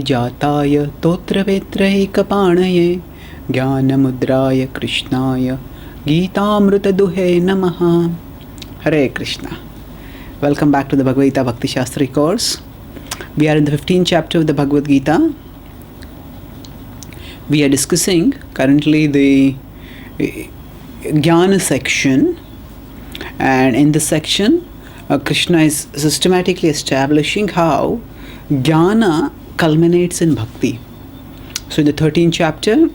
जाताय तोत्रवेत्रैकपाणये ज्ञानमुद्राय कृष्णाय गीतामृतदुहे नमः. Hare Krishna. Welcome back to the Bhagavad Gita Bhakti Shastri course. We are in the 15th chapter of the Bhagavad Gita. We are discussing currently the Jnana section, and in this section Krishna is systematically establishing how Jnana culminates in Bhakti. So in the 13th chapter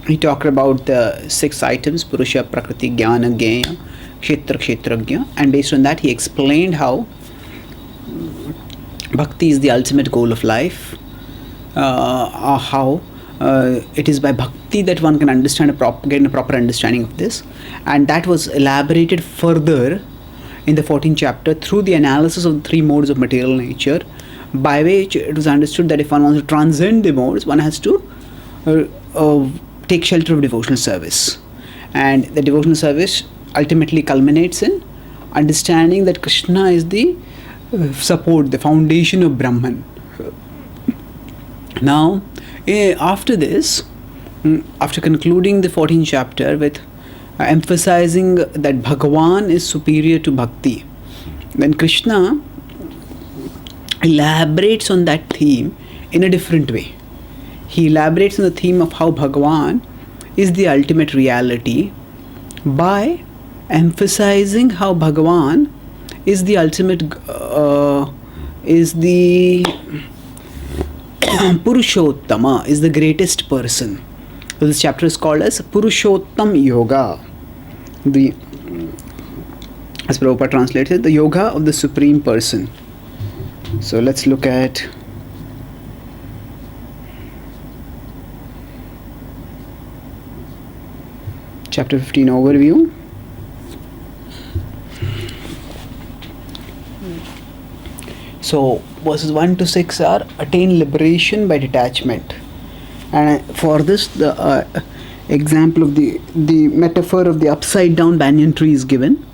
he talked about the 6 items: Purusha, Prakriti, Jnana, Gyeya, Kshetra, Kshetrajna, and based on that he explained how Bhakti is the ultimate goal of life, how it is by Bhakti that one can understand gain a proper understanding of this, and that was elaborated further in the 14th chapter through the analysis of the 3 modes of material nature, by which it was understood that if one wants to transcend the modes, one has to take shelter of devotional service, and the devotional service ultimately culminates in understanding that Krishna is the support, the foundation of Brahman. Now, after this, after concluding the 14th chapter with emphasizing that Bhagavan is superior to Bhakti, then Krishna elaborates on that theme in a different way. He elaborates on the theme of how Bhagavan is the ultimate reality by emphasizing how Bhagavan is the ultimate is the Purushottama, is the greatest person. So this chapter is called as Purushottam Yoga. As Prabhupada translates it, the yoga of the Supreme Person. So let's look at chapter 15 overview. So verses 1 to 6 are attain liberation by detachment, and for this the example of the metaphor of the upside down banyan tree is given.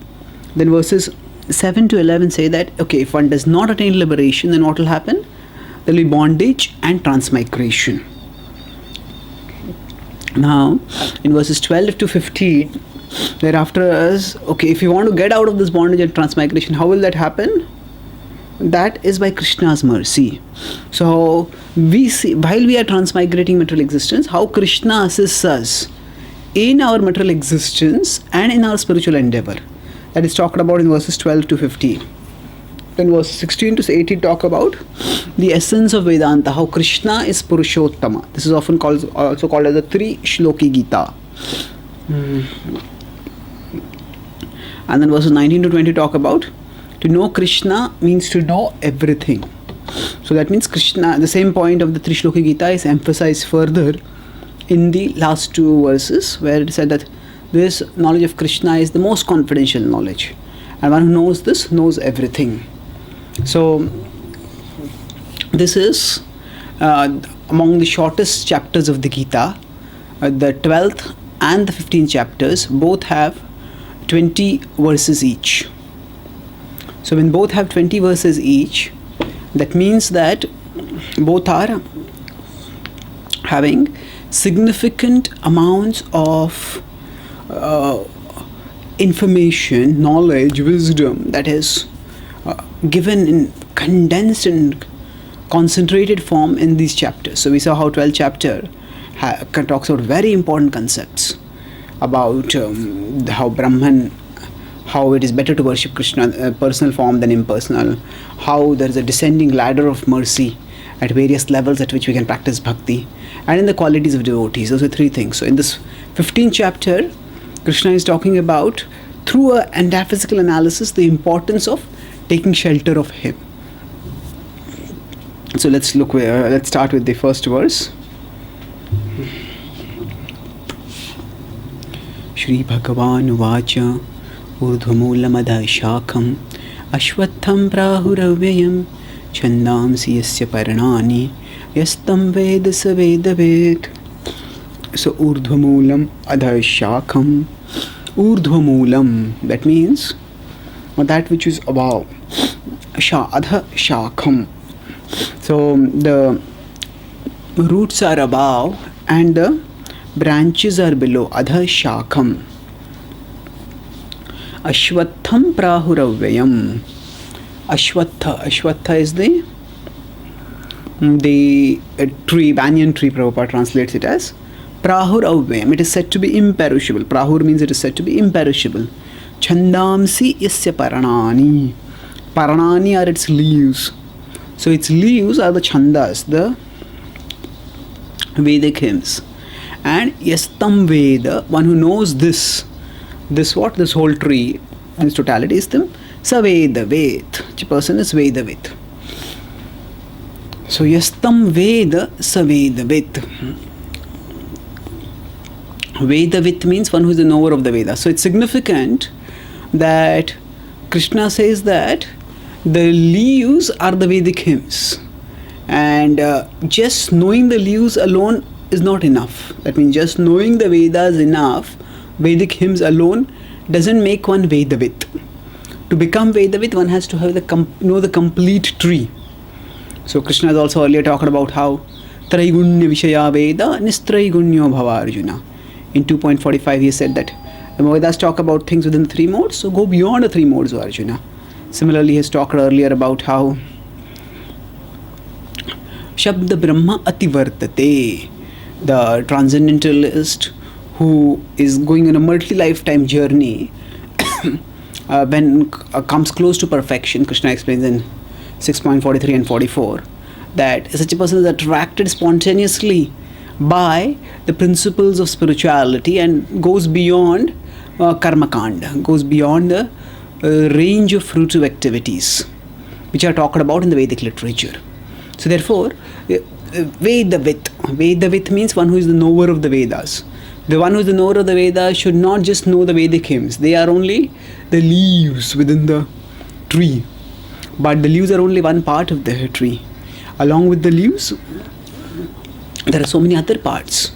Then verses 7 to 11 say that okay, if one does not attain liberation, then what will happen? There will be bondage and transmigration. Now in verses 12 to 15 thereafter is okay, if you want to get out of this bondage and transmigration, how will that happen? That is by Krishna's mercy. So we see, while we are transmigrating material existence, how Krishna assists us in our material existence and in our spiritual endeavor. That is talked about in verses 12 to 15. Then verses 16 to 18 talk about the essence of Vedanta, how Krishna is Purushottama. This is often also called as the 3 Shloki Gita. And then verses 19 to 20 talk about to know Krishna means to know everything. So that means Krishna, the same point of the 3 Shloki Gita is emphasized further in the last 2 verses, where it said that this knowledge of Krishna is the most confidential knowledge, and one who knows this knows everything. So this is among the shortest chapters of the Gita. The 12th and the 15th chapters both have 20 verses each. So when both have 20 verses each, that means that both are having significant amounts of information, knowledge, wisdom that is given in condensed and concentrated form in these chapters. So we saw how 12th chapter talks about very important concepts about how Brahman, how it is better to worship Krishna personal form than impersonal, how there is a descending ladder of mercy at various levels at which we can practice bhakti, and in the qualities of devotees. Those are 3 things. So in this 15th chapter, Krishna is talking about, through an metaphysical analysis, the importance of taking shelter of him. So let's start with the first verse. Shri Bhagavan Uvacha Urdhvamulamada Shakam Ashwatham Prahuravyayam Chandamsi Yasya Paranani Yastam Veda Saveda Ved. So Urdhvamulam Adha Shakam. Urdhvamulam, that means that which is above. Adha Shakham. So the roots are above and the branches are below. Adha shakam. Ashwatham prahuravyayam. Ashwatha is the tree, banyan tree. Prabhupada translates it as prahuravyayam. It is said to be imperishable. Prahur means it is said to be imperishable. Chandamsi yasya paranani. Paranani are its leaves. So its leaves are the chandas, the Vedic hymns. And yastam Veda, one who knows this whole tree in its totality is the Saveda Ved. The person is Vedavit. So yastam Veda Savedavit. Vedavit means one who is the knower of the Vedas. So it's significant that Krishna says that the leaves are the Vedic hymns, and just knowing the leaves alone is not enough. That means just knowing the Vedas enough, Vedic hymns alone doesn't make one Vedavit. To become Vedavit, one has to have know the complete tree. So Krishna has also earlier talked about how Traigunya Vishaya Veda Nistraigunya Bhava Arjuna. In 2.45 he said that the Vedas talk about things within the three modes, so go beyond the three modes, O Arjuna. Similarly, he has talked earlier about how Shabda Brahma Ativartate, the transcendentalist who is going on a multi-lifetime journey, when comes close to perfection, Krishna explains in 6.43 and 44, that such a person is attracted spontaneously by the principles of spirituality and goes beyond karma kanda, goes beyond the range of fruitive activities which are talked about in the Vedic literature. So therefore, Vedavit means one who is the knower of the Vedas. The one who is the knower of the Vedas should not just know the Vedic hymns. They are only the leaves within the tree. But the leaves are only one part of the tree. Along with the leaves, there are so many other parts.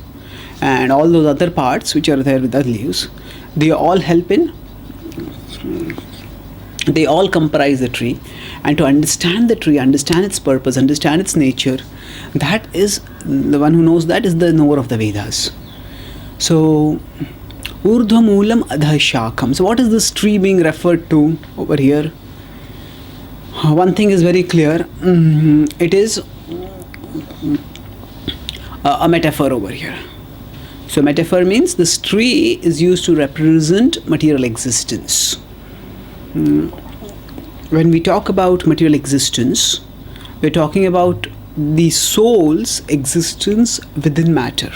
And all those other parts which are there with the leaves, they all help in, they all comprise the tree. And to understand the tree, understand its purpose, understand its nature, that is, the one who knows that is the knower of the Vedas. So, Urdhva Moolam Adha Shakam. So what is this tree being referred to over here? One thing is very clear. It is a metaphor over here. So metaphor means this tree is used to represent material existence. When we talk about material existence, we're talking about the soul's existence within matter.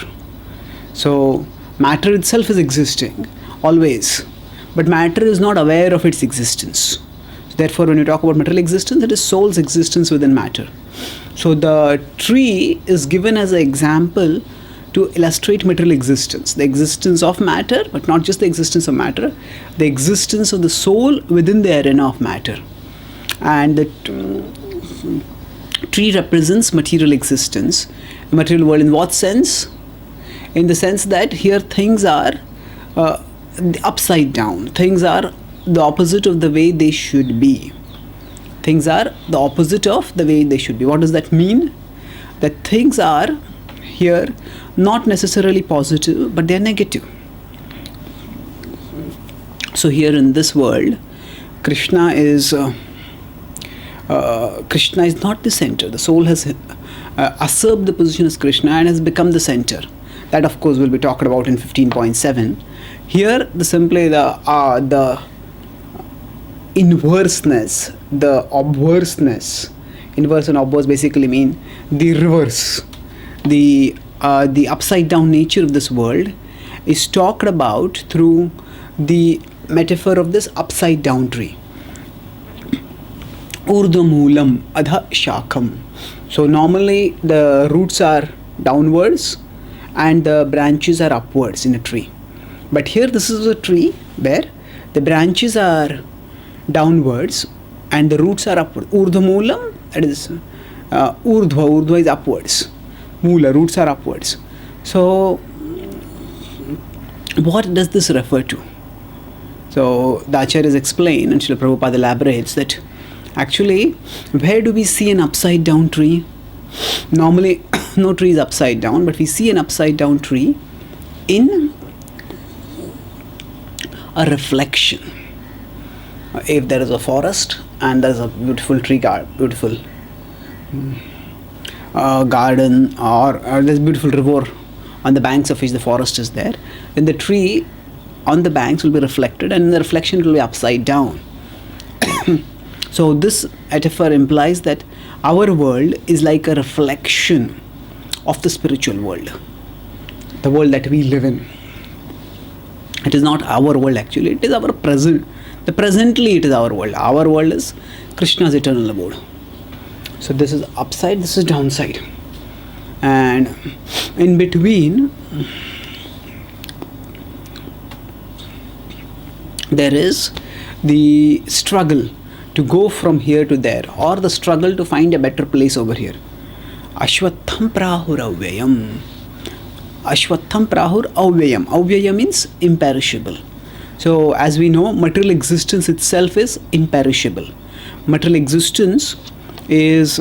So matter itself is existing always, but matter is not aware of its existence. So therefore, when you talk about material existence, it is soul's existence within matter. So the tree is given as an example to illustrate material existence, the existence of matter, but not just the existence of matter, the existence of the soul within the arena of matter. And the tree represents material existence, material world. In what sense? In the sense that here things are upside down. Things are the opposite of the way they should be. Things are the opposite of the way they should be. What does that mean? That things are here not necessarily positive, but they are negative. So here in this world, Krishna is not the center. The soul has usurped the position as Krishna and has become the center. That of course will be talked about in 15.7. Here the inverseness, the obverseness. Inverse and obverse basically mean the reverse. The upside down nature of this world is talked about through the metaphor of this upside down tree. Urdhva Moolam Adha Shakam. So normally the roots are downwards and the branches are upwards in a tree. But here this is a tree where the branches are downwards and the roots are upward. Urdhva Moolam, that is Urdhva is upwards. Moola, roots are upwards. So what does this refer to? So the Acharyas explain, and Srila Prabhupada elaborates that actually, where do we see an upside down tree? Normally no tree is upside down, but we see an upside down tree in a reflection. If there is a forest and there's a beautiful tree beautiful garden, or there's a beautiful river on the banks of which the forest is there, then the tree on the banks will be reflected, and the reflection will be upside down. So this metaphor implies that our world is like a reflection of the spiritual world, the world that we live in. It is not our world actually, it is our present. Presently it is our world. Our world is Krishna's eternal abode. So this is upside, this is downside. And in between, there is the struggle to go from here to there, or the struggle to find a better place over here. Ashwatham prahur avyayam. Ashwatham prahur avyayam. Avyayam means imperishable. So as we know, material existence itself is imperishable. Material existence is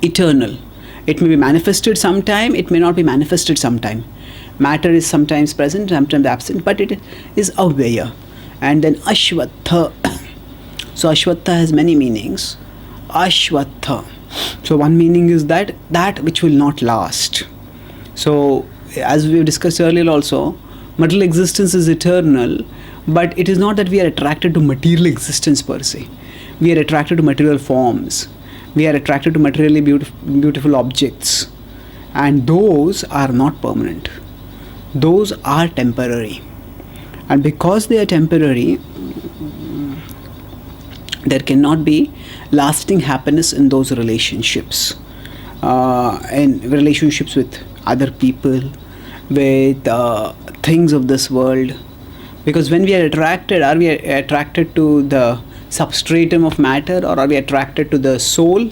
eternal. It may be manifested sometime, it may not be manifested sometime. Matter is sometimes present, sometimes absent, but it is avyaya. And then Ashwatha. So Ashwatha has many meanings. Ashwatha. So one meaning is that which will not last. So as we discussed earlier also, material existence is eternal, but it is not that we are attracted to material existence per se. We are attracted to material forms. We are attracted to materially beautiful objects. And those are not permanent. Those are temporary. And because they are temporary, there cannot be lasting happiness in those relationships. In relationships with other people, with things of this world. Because when we are attracted, are we attracted to the substratum of matter, or are we attracted to the soul?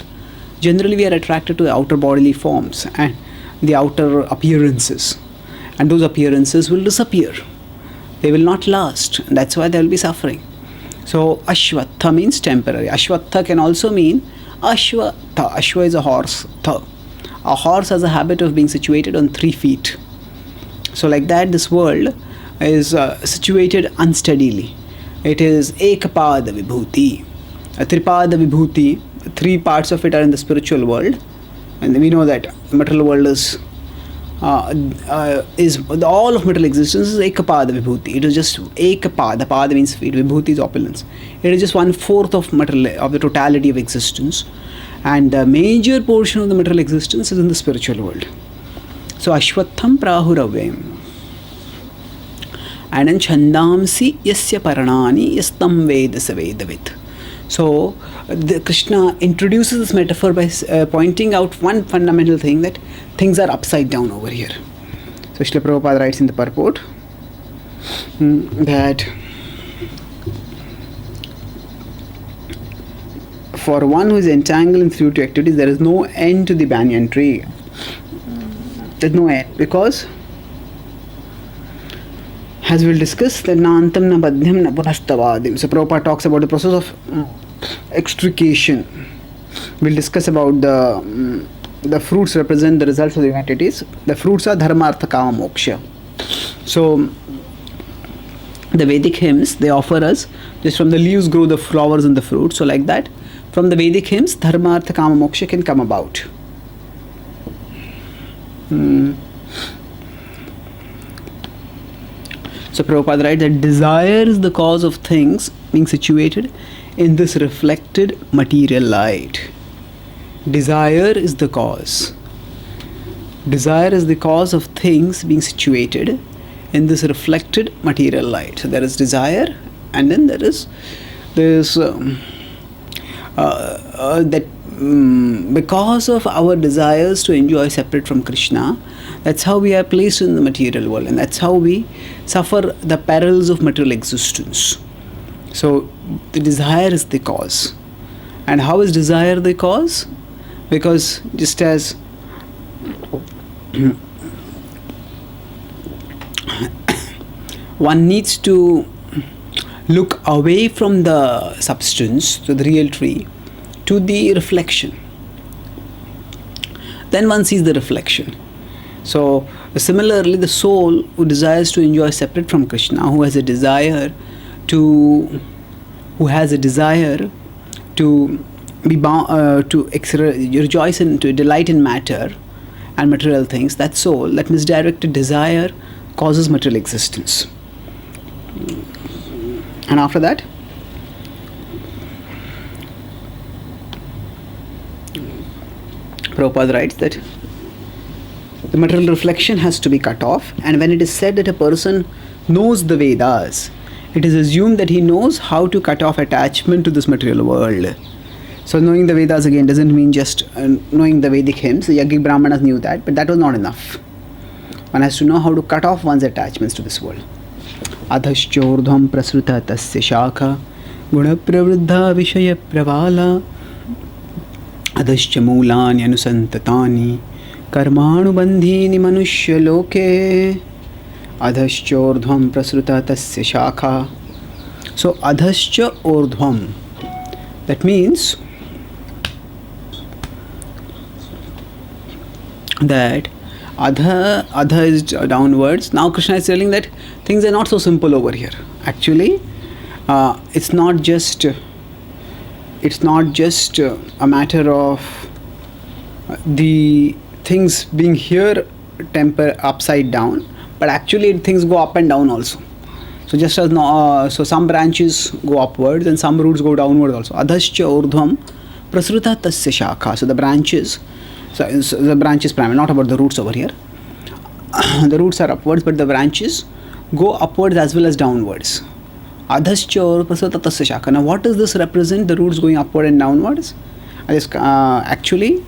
Generally we are attracted to the outer bodily forms and the outer appearances, and those appearances will disappear. They will not last, and that's why there will be suffering. So Ashwatha means temporary. Ashwatha can also mean Ashwatha. Ashwa is a horse. Tha. A horse has a habit of being situated on 3 feet. So like that, this world is situated unsteadily. It is Ekapada Vibhuti. Tripada Vibhuti, 3 parts of it are in the spiritual world. And we know that material world is all of material existence is Ekapada Vibhuti. It is just Ekapada. Pada means feet. Vibhuti is opulence. It is just 1/4 of material, of the totality of existence. And the major portion of the material existence is in the spiritual world. So Ashwatham Prahuravyam. And then Chandamsi Yasya Paranani Yastam Vedasa Vedavit. So Krishna introduces this metaphor by pointing out one fundamental thing, that things are upside down over here. So Srila Prabhupada writes in the purport that for one who is entangled in fruitive activities, there is no end to the banyan tree. There's no end, because as we'll discuss, that nantam na badhyam na punastavadim. So Prabhupada talks about the process of extrication. We'll discuss about the fruits represent the results of the entities. The fruits are dharma, artha, kama, moksha. So the Vedic hymns, they offer us, just from the leaves grow the flowers and the fruits. So like that, from the Vedic hymns, dharma, artha, kama, moksha can come about. So Prabhupada writes that desire is the cause of things being situated in this reflected material light. Desire is the cause. Desire is the cause of things being situated in this reflected material light. So there is desire, and then there is this because of our desires to enjoy separate from Krishna, that's how we are placed in the material world, and that's how we suffer the perils of material existence. So the desire is the cause. And how is desire the cause? Because just as one needs to look away from the substance, to the real tree, to the reflection. then one sees the reflection. So similarly, the soul who desires to enjoy separate from Krishna, who has a desire to be bound, to rejoice and to delight in matter and material things, that soul, that misdirected desire causes material existence. And after that, Prabhupada writes that the material reflection has to be cut off, and when it is said that a person knows the Vedas, it is assumed that he knows how to cut off attachment to this material world. So knowing the Vedas again doesn't mean just knowing the Vedic hymns. The Yogic Brahmanas knew that, but that was not enough. One has to know how to cut off one's attachments to this world. Adhaschordham prasruta tasya shakha guna pravriddha vishaya pravala adhascha mulani anusantatani karmanubandhini manushya loke adhaschordhvam prasruta tasya shakha. So adhascha ordhvam, that means that adha is downwards. Now Krishna is telling that things are not so simple over here. Actually, it's not just a matter of the things being here upside down, but actually things go up and down also. So just as so some branches go upwards and some roots go downward also. Adhascha urdhvam prasruta tasya shakha. So the branches, the branches primarily, not about the roots over here. The roots are upwards, but the branches go upwards as well as downwards. Adhascha prasruta tasya shakha. Now what does this represent? The roots going upward and downwards? Actually,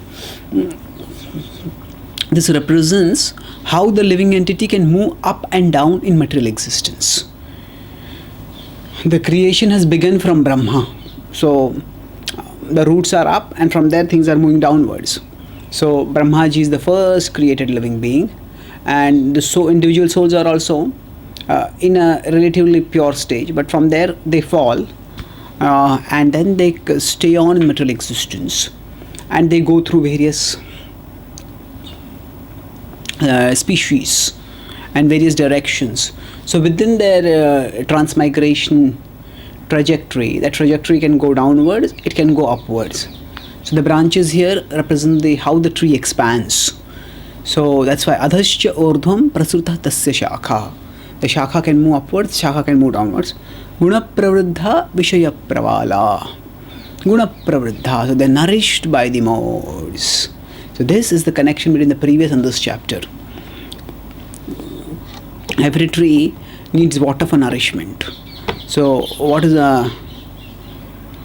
this represents how the living entity can move up and down in material existence. The creation has begun from Brahma. So the roots are up, and from there things are moving downwards. So Brahmaji is the first created living being, and the individual souls are also in a relatively pure stage, but from there they fall, and then they stay on in material existence, and they go through various species and various directions. So within their transmigration trajectory, that trajectory can go downwards, it can go upwards. So the branches here represent how the tree expands. So that's why adhascha urdhvam prasruta tasya shakha. The shakha can move upwards, shakha can move downwards. Guna pravriddha vishaya pravala. Guna pravriddha, so they're nourished by the modes. So this is the connection between the previous and this chapter. Every tree needs water for nourishment. So what is the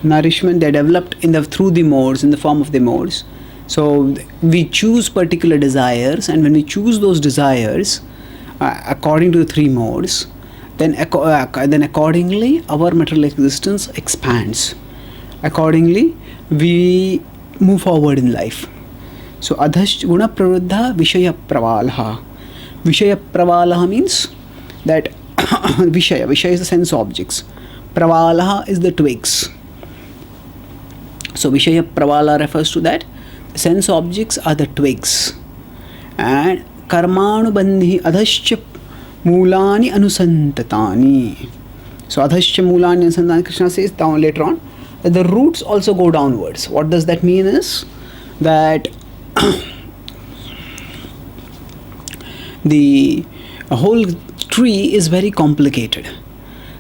nourishment? They are developed through the modes, in the form of the modes. So we choose particular desires, and when we choose those desires according to the three modes, then accordingly our material existence expands. Accordingly we move forward in life. So adhash guna pravriddha vishaya pravalha. Vishaya pravalha means that Vishaya is the sense objects. Pravala is the twigs. So Vishaya Pravala refers to that. The sense objects are the twigs. And Karmanubandhi Adhascha Mulani Anusantatani. So Adhascha Mulani Anusantatani, Krishna says down later on that the roots also go downwards. What does that mean is that the whole tree is very complicated.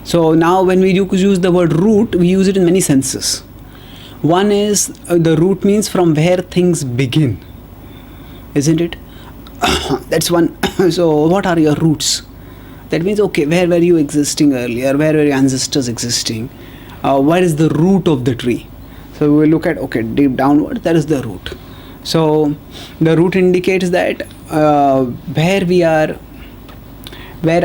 So now when we use the word root, we use it in many senses. One is the root means from where things begin, isn't it? That's one. So what are your roots? That means, okay, where were you existing earlier? Where were your ancestors existing? Where is the root of the tree? So we will look at, okay, deep downward, that is the root. So the root indicates that where we are, where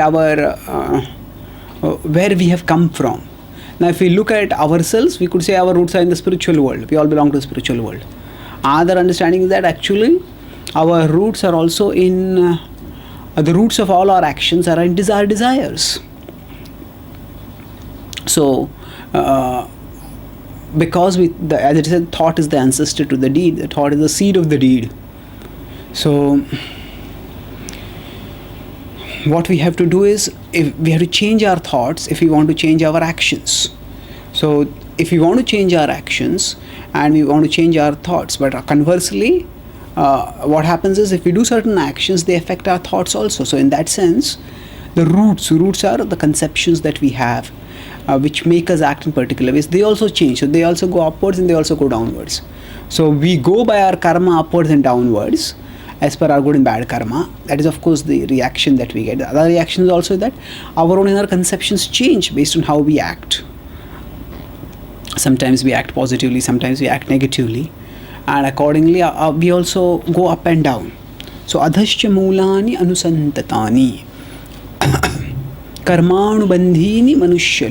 we have come from. Now if we look at ourselves, we could say our roots are in the spiritual world. We all belong to the spiritual world. Other understanding is that actually our roots are also in the roots of all our actions are in our desires. So because as it said, thought is the ancestor to the deed. The thought is the seed of the deed. So what we have to do is, if we have to change our thoughts if we want to change our actions. So if we want to change our actions and we want to change our thoughts, but conversely, what happens is, if we do certain actions, they affect our thoughts also. So in that sense, the roots are the conceptions that we have, which make us act in particular ways. They also change. So they also go upwards and they also go downwards. So we go by our karma upwards and downwards as per our good and bad karma. That is, of course, the reaction that we get. The other reaction is also that our own inner conceptions change based on how we act. Sometimes we act positively, sometimes we act negatively, and accordingly we also go up and down. So adhascha moolani anusantatani karmanubandhini manushya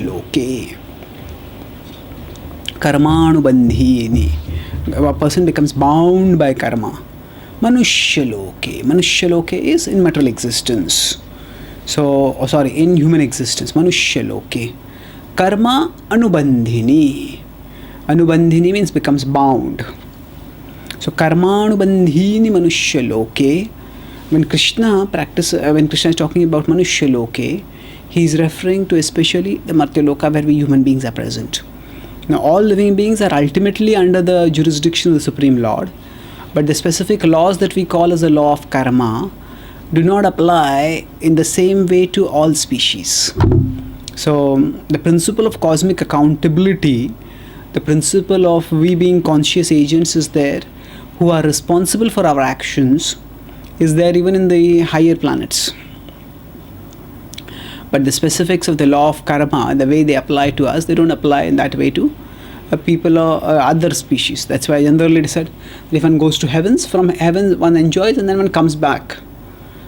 karmanubandhini. A person becomes bound by karma. Manushya loke is in material existence. So, in human existence. Manushya loke. Karma anubandhini. Anubandhini means becomes bound. So karma anubandhini manushya loke. When Krishna is talking about manushya loke, he is referring to especially the Martya Loka, where we human beings are present. Now all living beings are ultimately under the jurisdiction of the Supreme Lord, but the specific laws that we call as the law of karma do not apply in the same way to all species. So the principle of cosmic accountability, the principle of we being conscious agents is there, who are responsible for our actions, is there even in the higher planets. But the specifics of the law of karma, the way they apply to us, they don't apply in that way to people or other species. That's why generally said that if one goes to heavens, from heaven one enjoys and then one comes back.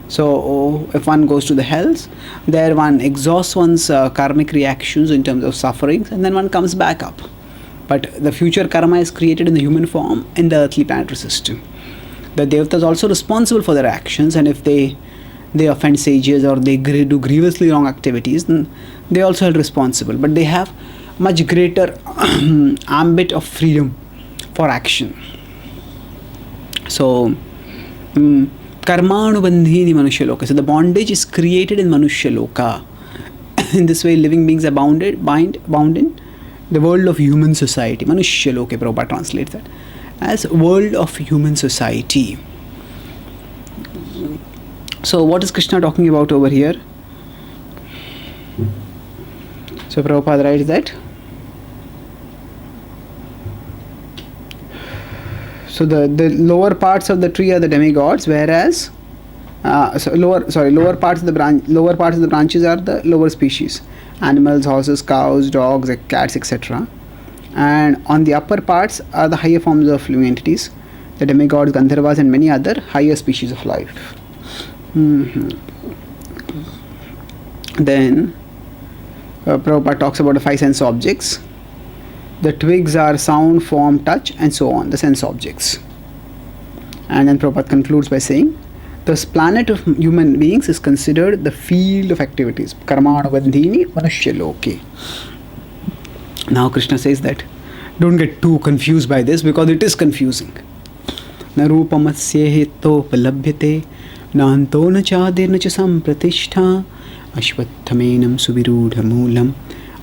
So if one goes to the hells, there one exhausts one's karmic reactions in terms of sufferings, and then one comes back up. But the future karma is created in the human form in the earthly planetary system. The Devatas are also responsible for their actions, and if they offend sages or they do grievously wrong activities, then they also held responsible. But they have much greater ambit of freedom for action. So karmanubandhini manushya loka. So the bondage is created in manushya loka. In this way, living beings are bound in the world of human society. Manushya loka, Prabhupada translates that as world of human society. So what is Krishna talking about over here? So Prabhupada writes that so the lower parts of the tree are the demigods, whereas lower parts of the branches are the lower species, animals, horses, cows, dogs, cats, etc. And on the upper parts are the higher forms of living entities, the demigods, Gandharvas, and many other higher species of life. Then Prabhupada talks about the five sense objects. The twigs are sound, form, touch, and so on, the sense objects. And then Prabhupada concludes by saying, this planet of human beings is considered the field of activities. Karmanubandhini manushya loke. Now Krishna says that don't get too confused by this, because it is confusing. Na rupamasya hetopalabhyate nanto na chadirna cha sampratishtha ashvattamenam suvirudha moolam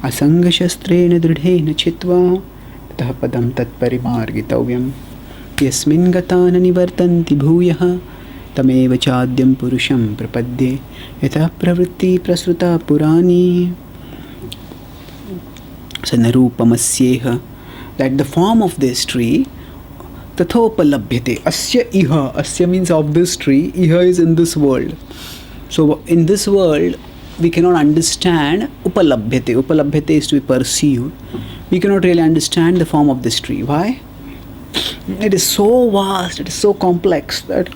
asanga shastrena dridhena chitva tah padam tat parimargitavyam yasmin gata na nivartanti bhuyah tameva chadyam purusham prapadye yatha pravritti prasruta purani. So narupamasyeha, that the form of this tree, tathopalabhyate, asya iha, asya means of this tree, iha is in this world. So in this world we cannot understand upalabhyate is to be perceived. We cannot really understand the form of this tree. Why? It is so vast, it is so complex that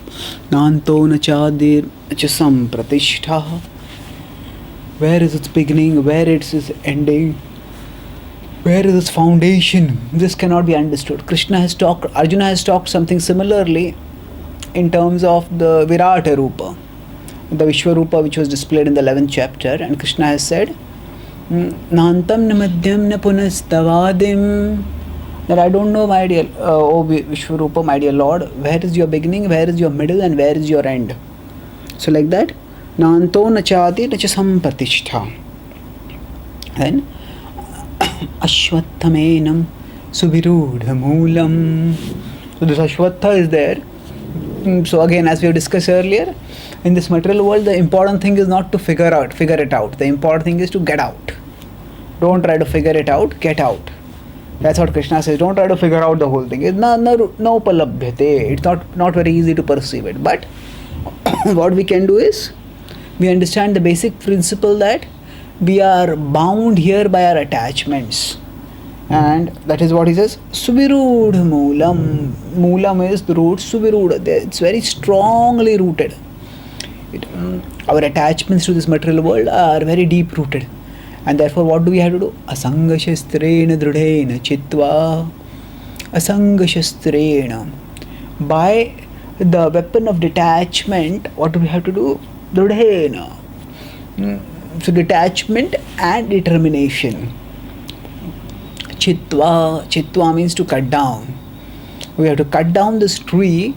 nanto na chadir cha sampratishtha, where is its beginning, where it is ending, where is its foundation? This cannot be understood. Arjuna has talked something similarly in terms of the Virata Rupa, the Vishwarupa, which was displayed in the 11th chapter, and Krishna has said, Nantam na madhyam na punastavadim that I don't know, my dear, O Vishwarupa, my dear Lord, where is your beginning, where is your middle, and where is your end? So like that, nanto nachati nacha sampratishta. Then Ashwattamenam Subirudha Moolam. So this Ashwattha is there. So again, as we have discussed earlier, in this material world, the important thing is not to figure it out. The important thing is to get out. Don't try to figure it out, get out. That's what Krishna says. Don't try to figure out the whole thing. It's no upalabhyate. It's not very easy to perceive it. But what we can do is, we understand the basic principle that we are bound here by our attachments. And that is what he says, Subirudha Moolam. Moolam is the root, Subirudha. It's very strongly rooted. Our attachments to this material world are very deep rooted. And therefore, what do we have to do? Asanga shastrena drudhena chitva. Asanga shastrena. By the weapon of detachment, what do we have to do? Drudhena. So detachment and determination. Chitva. Chitva means to cut down. We have to cut down this tree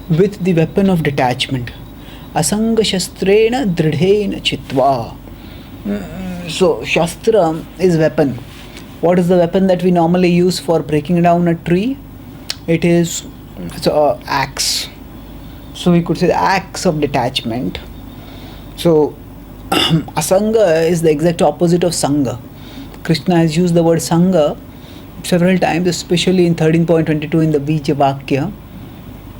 with the weapon of detachment. Asanga shastrena dridhena chitva. So shastra is weapon. What is the weapon that we normally use for breaking down a tree? It is axe. So we could say the axe of detachment. So asanga is the exact opposite of sanga. Krishna has used the word sanga several times, especially in 13.22 in the Bija Vakya.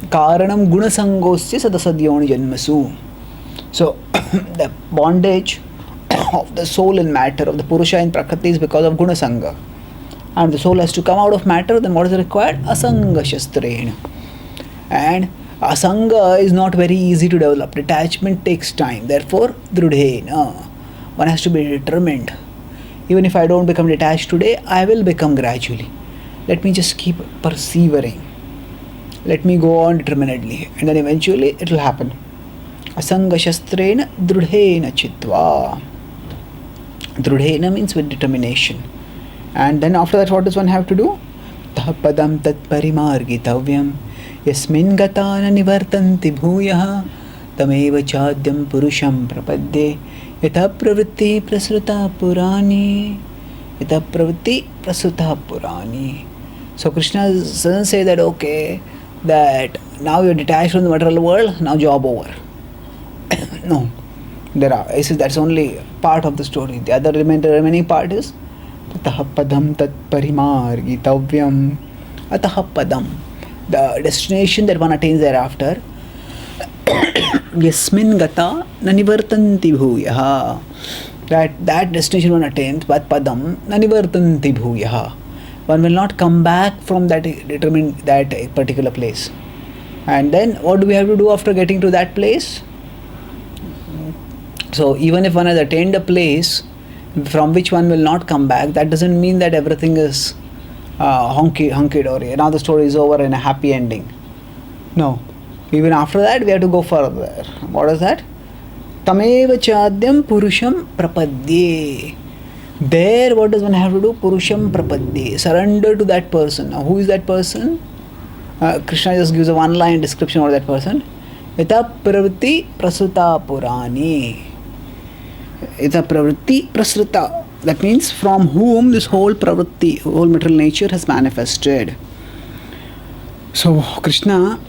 Karanam gunasangosya sadasadyoni janmasu. So the bondage of the soul in matter, of the Purusha in Prakriti, is because of gunasanga. And the soul has to come out of matter, then what is required? Asanga shastrena. And asanga is not very easy to develop. Detachment takes time. Therefore, drudhena. One has to be determined. Even if I don't become detached today, I will become gradually. Let me just keep persevering. Let me go on determinedly. And then eventually it will happen. Asanga shastrena drudhena chitva. Drudhena means with determination. And then after that, what does one have to do? Tapadam tat parimargitavyam yasmin gatana nivartanti bhuyah tameva chadyam purusham prapadye yatha pravritti prasruta purani. Yatha pravritti prasruta purani. So Krishna doesn't say that, okay, that now you're detached from the material world, now job over. No. That's only part of the story. The other remaining part is Ataha padam tat parimargitavyam. Ataha padam. The destination that one attains thereafter. Yasmin gata nanivartanti bhuyaha. That destination one attains, but padam nanivartanti bhuyaha. One will not come back from that particular place. And then what do we have to do after getting to that place? So even if one has attained a place from which one will not come back, that doesn't mean that everything is hunky-dory. Now the story is over in a happy ending. No. Even after that, we have to go further. What is that? Tameva chadyam purusham prapadye. There, what does one have to do? Purusham prapadye. Surrender to that person. Now, who is that person? Krishna just gives a one-line description of that person. Yatha pravritti prasuta purani. Yatha pravritti prasruta. That means from whom this whole pravritti, whole material nature has manifested. So Krishna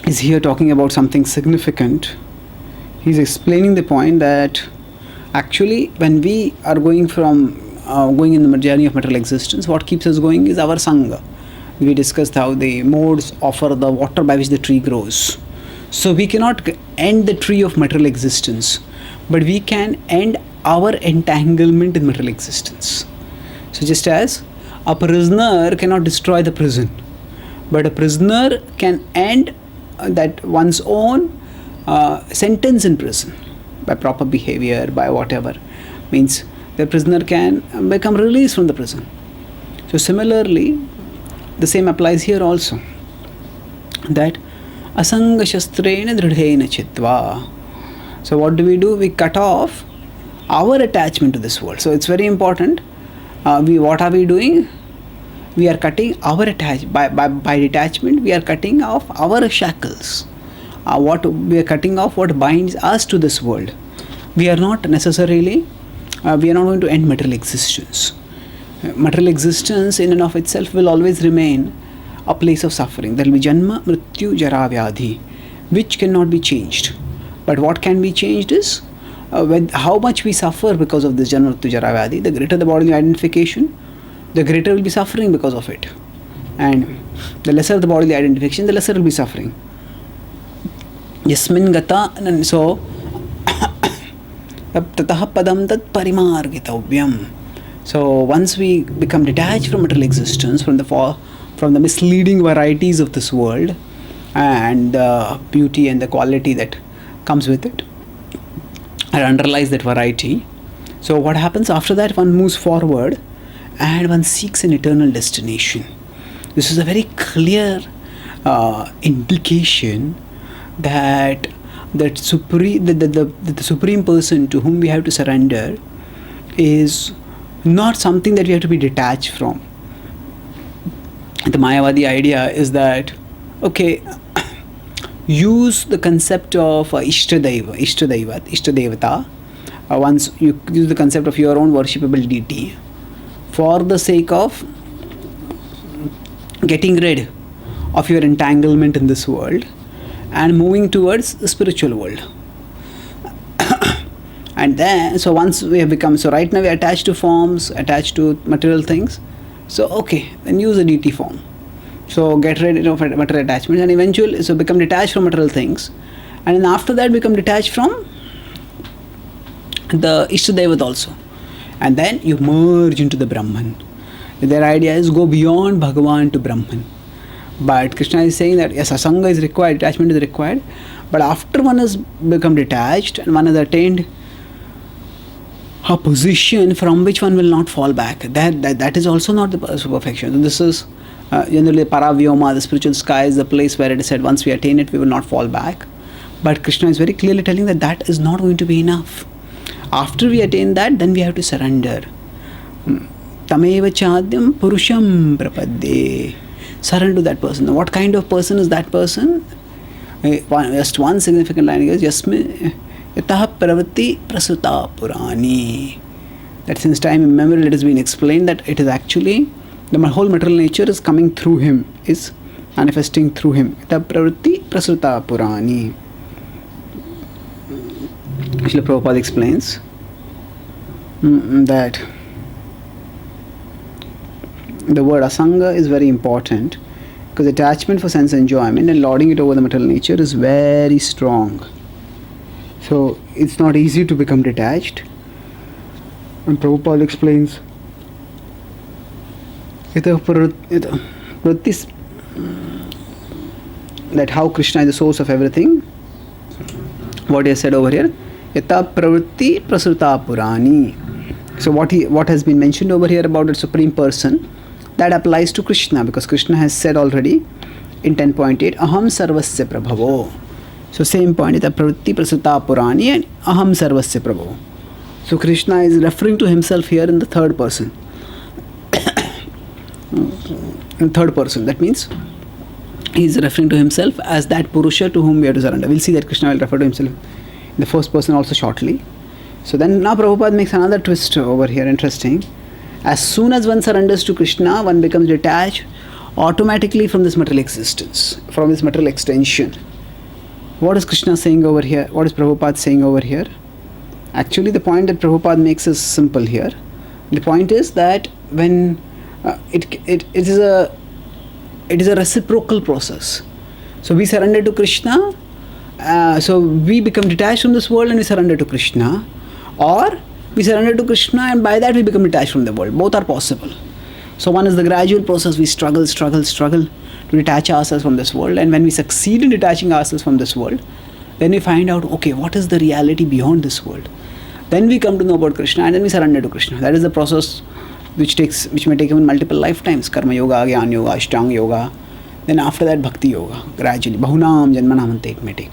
is here talking about something significant. He's explaining the point that actually when we are going in the journey of material existence, what keeps us going is our sangha. We discussed how the modes offer the water by which the tree grows. So we cannot end the tree of material existence, but we can end our entanglement in material existence. So just as a prisoner cannot destroy the prison, but a prisoner can end that one's own sentence in prison by proper behavior, by whatever. Means the prisoner can become released from the prison. So similarly, the same applies here also. That asanga shastrena dridhena chitva. So what do? We cut off our attachment to this world. So it's very important. What are we doing? we are cutting our by detachment, we are cutting off our shackles. What we are cutting off what binds us to this world. We are not necessarily, we are not going to end material existence. Material existence in and of itself will always remain a place of suffering. There will be Janma, Mrityu, Jara, Vyadhi, which cannot be changed. But what can be changed is how much we suffer because of this Janma, Mrityu, Jara, Vyadhi. The greater the bodily identification, the greater will be suffering because of it. And the lesser the bodily identification, the lesser will be suffering. Yasmin Gata, and so Tatah Padam Tat Parimargitavyam. So once we become detached from material existence, from the misleading varieties of this world and the beauty and the quality that comes with it, and underlies that variety. So what happens after that? One moves forward and one seeks an eternal destination. This is a very clear indication that the supreme person to whom we have to surrender is not something that we have to be detached from. The Mayavadi idea is that, okay, use the concept of Ishtadevata. Once you use the concept of your own worshipable deity for the sake of getting rid of your entanglement in this world and moving towards the spiritual world. And then, so once we have become, so right now we are attached to forms, attached to material things. So okay, then use a deity form. So get rid of material attachments and eventually, so become detached from material things. And then after that become detached from the Ishtadevat also. And then you merge into the Brahman. Their idea is go beyond Bhagavan to Brahman. But Krishna is saying that yes, asanga is required, detachment is required. But after one has become detached and one has attained a position from which one will not fall back, that is also not the perfection. So this is generally Paravyoma, the spiritual sky is the place where it is said once we attain it, we will not fall back. But Krishna is very clearly telling that that is not going to be enough. After we attain that, then we have to surrender. Tameva chadyam purusham prapadde. Surrender to that person. Now, what kind of person is that person? Just one significant line is Yasmi Yataha Pravati Prasuta Purani. That since time immemorial it has been explained that it is actually the whole material nature is coming through him, is manifesting through him. Yataha Pravati Prasuta Purani. Srila Prabhupada explains that the word asanga is very important because attachment for sense enjoyment and lording it over the material nature is very strong. So it's not easy to become detached. And Prabhupada explains that how Krishna is the source of everything. What he has said over here, Yata pravritti prasruta purani. So what has been mentioned over here about the Supreme Person, that applies to Krishna, because Krishna has said already in 10.8, Aham sarvasya prabhavo. So same point, Yata pravritti prasruta purani and Aham sarvasya prabhavo. So Krishna is referring to himself here in the third person. In third person, that means he is referring to himself as that Purusha to whom we have to surrender. We'll see that Krishna will refer to himself in the first person also shortly. So then now Prabhupada makes another twist over here, interesting. As soon as one surrenders to Krishna, one becomes detached automatically from this material existence, from this material extension. What is Krishna saying over here? What is Prabhupada saying over here? Actually, the point that Prabhupada makes is simple here. The point is that when it is a reciprocal process. So we surrender to Krishna, so we become detached from this world and we surrender to Krishna, or we surrender to Krishna and by that we become detached from the world. Both are possible. So one is the gradual process, we struggle to detach ourselves from this world, and when we succeed in detaching ourselves from this world, then we find out, okay, what is the reality beyond this world? Then we come to know about Krishna and then we surrender to Krishna. That is the process which may take even multiple lifetimes. Karma yoga, Jnana yoga, Ashtanga yoga. Then after that Bhakti yoga, gradually. Bahunam Janmanam it may take.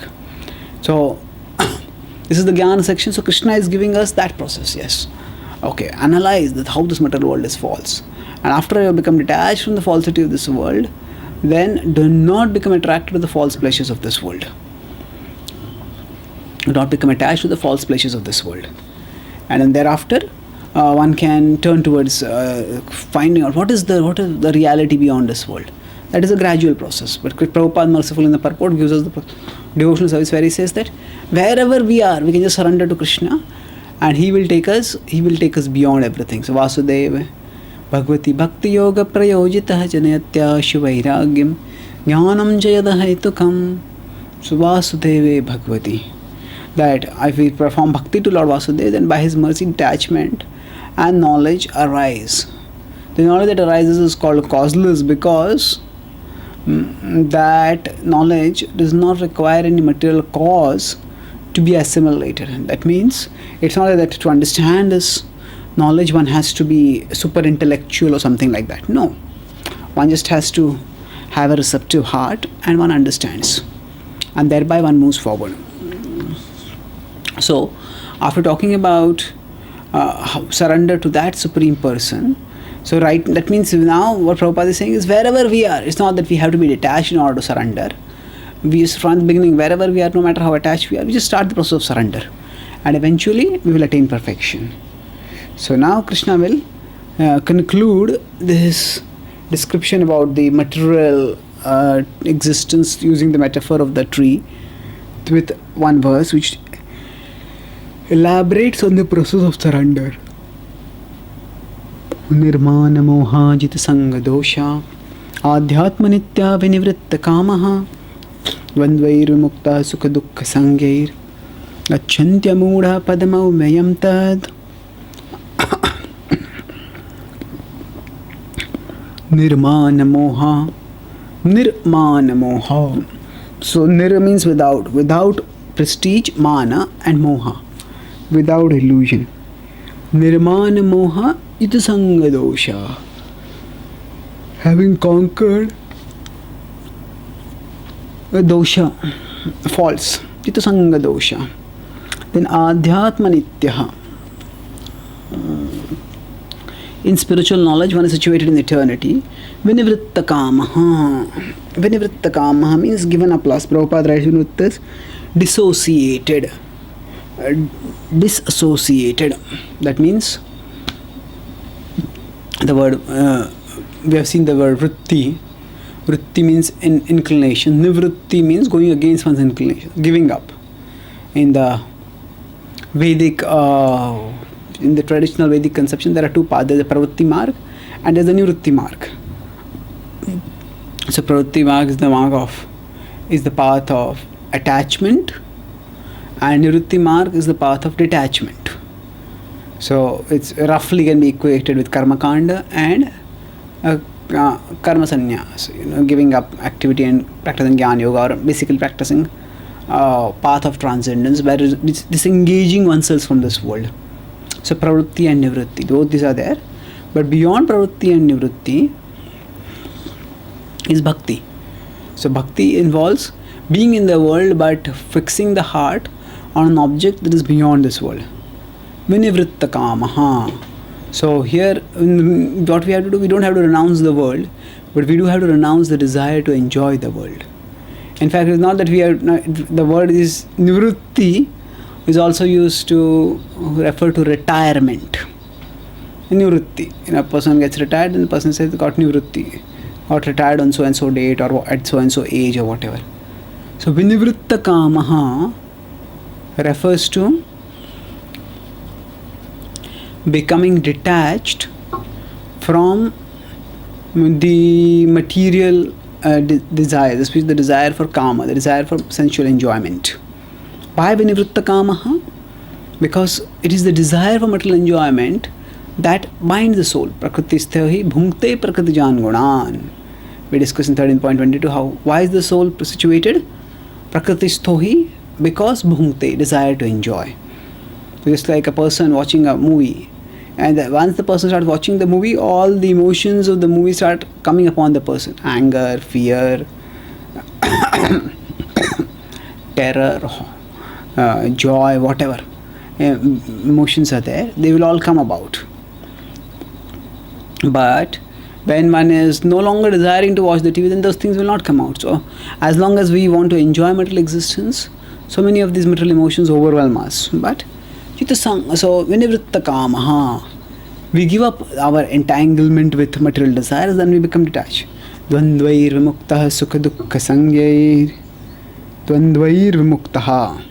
So this is the Jnana section. So Krishna is giving us that process, yes. Okay, analyze that how this material world is false. And after you become detached from the falsity of this world, then do not become attracted to the false pleasures of this world. Do not become attached to the false pleasures of this world. And then thereafter, one can turn towards finding out what is the reality beyond this world. That is a gradual process. But Prabhupada, merciful in the purport, gives us the devotional service where he says that wherever we are, we can just surrender to Krishna, and he will take us beyond everything. So Vasudeva Bhagavati Bhakti Yoga Prayojitah Janayatya Shivairagyam Jnanam Jayada Haitukam. So Vasudeva Bhagavati. That if we perform bhakti to Lord Vasudeva, then by his mercy detachment and knowledge arise. The knowledge that arises is called causeless because that knowledge does not require any material cause to be assimilated. That means it's not that to understand this knowledge one has to be super intellectual or something like that. No, one just has to have a receptive heart and one understands, and thereby one moves forward. So after talking about surrender to that supreme person, so right, that means now what Prabhupada is saying is wherever we are, it's not that we have to be detached in order to surrender. We just from the beginning, wherever we are, no matter how attached we are, we just start the process of surrender, and eventually we will attain perfection. So now Krishna will conclude this description about the material existence using the metaphor of the tree with one verse which elaborates on the process of surrender. Nirmana moha jita sanga dosha adhyatma nitya vinivritta kamaha dvandvair mukta sukha dukkha sangair gacchantya mudha padamau mayam tad. Nirmana moha. Nirmana moha. So nir means without prestige, mana and moha, without illusion. Nirmana moha ita sanga dosha. Having conquered a dosha, false, ita sanga dosha. Then adhyatma nityaha. In spiritual knowledge, one is situated in eternity. Vinivritta kamaha. Vinivritta kamaha means given up loss. Prabhupada writes with this dissociated. Disassociated. That means the word we have seen the word vritti. Vritti means inclination. Nivritti means going against one's inclination, giving up. In the Vedic, in the traditional Vedic conception, there are two paths. There's the pravritti marg and there's the nivritti marg. So pravritti marg is the path of attachment, and nivritti marg is the path of detachment. So it's roughly can be equated with karma kanda and karma sannyas, giving up activity and practicing jnana yoga, or basically practicing path of transcendence, where it's disengaging oneself from this world. So pravritti and nivritti, both these are there. But beyond pravritti and nivritti is bhakti. So bhakti involves being in the world but fixing the heart on an object that is beyond this world. Vinivritta kamaha. So here what we have to do, we don't have to renounce the world, but we do have to renounce the desire to enjoy the world. In fact, it's not that the word is nivritti is also used to refer to retirement. Nivritti. A person gets retired and the person says got nivritti, got retired on so and so date or at so and so age or whatever. So vinivritta kamaha refers to becoming detached from the material desire, especially the desire for kama, the desire for sensual enjoyment. Why vinivritta kamaha? Because it is the desire for material enjoyment that binds the soul. Prakriti-sthahi bhunkte prakriti jan gunan. We discussed in 13.22 why is the soul situated? Prakriti-sthahi, because bhunkte, desire to enjoy. So just like a person watching a movie, and once the person starts watching the movie, all the emotions of the movie start coming upon the person. Anger, fear, terror, joy, whatever. emotions are there, they will all come about. But when one is no longer desiring to watch the TV, then those things will not come out. So as long as we want to enjoy material existence, so many of these material emotions overwhelm us. But so vinivritta kamaha, we give up our entanglement with material desires, then we become detached. Dvandvair vimuktaha sukha dukkha sangyair. Dvandvair vimuktaha.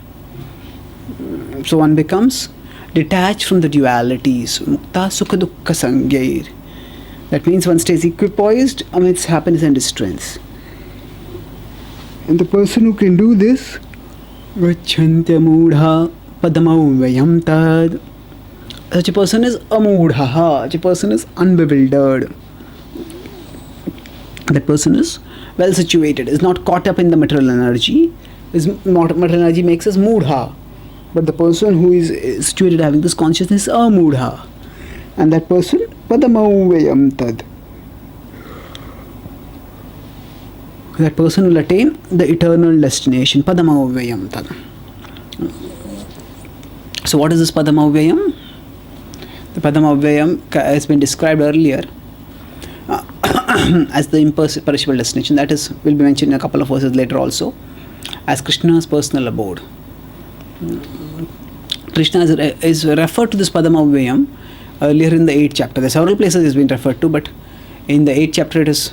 So one becomes detached from the dualities. Mukta sukha dukkha sangyair. That means one stays equipoised amidst happiness and distress. And the person who can do this, Vachantya mudha padamau vayam tad. Such a person is amudha. Such a person is unbewildered. That person is well situated, is not caught up in the material energy. Material energy makes us mudha. But the person who is situated having this consciousness is amudha. And that person, padamau vayam tad. That person will attain the eternal destination, padamau vayam tad. So what is this padamau vayam? The padamau vayam has been described earlier as the imperishable destination. That is, will be mentioned in a couple of verses later also, as Krishna's personal abode. Krishna is referred to this padamau vayam earlier in the 8th chapter. There are several places it has been referred to, but in the 8th chapter it is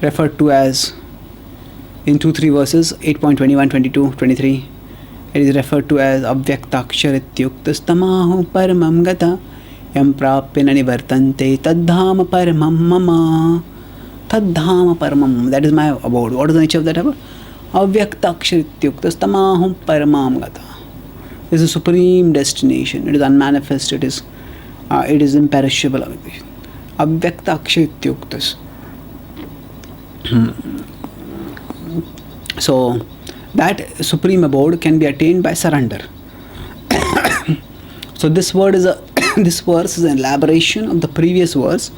referred to as, in 2-3 verses, 8.21, 22, 23, it is referred to as avyaktaksharityuktas tamahu paramam gata yam prapyana nivartante tadhama paramam mama. Tadhama paramam, that is my abode. What is the nature of that abode? Avyaktaksharityuktas tamahu paramam gata. This is a supreme destination. It is unmanifest. It is imperishable. Avyakta akshayityuktas. So that supreme abode can be attained by surrender. So this verse is an elaboration of the previous verse,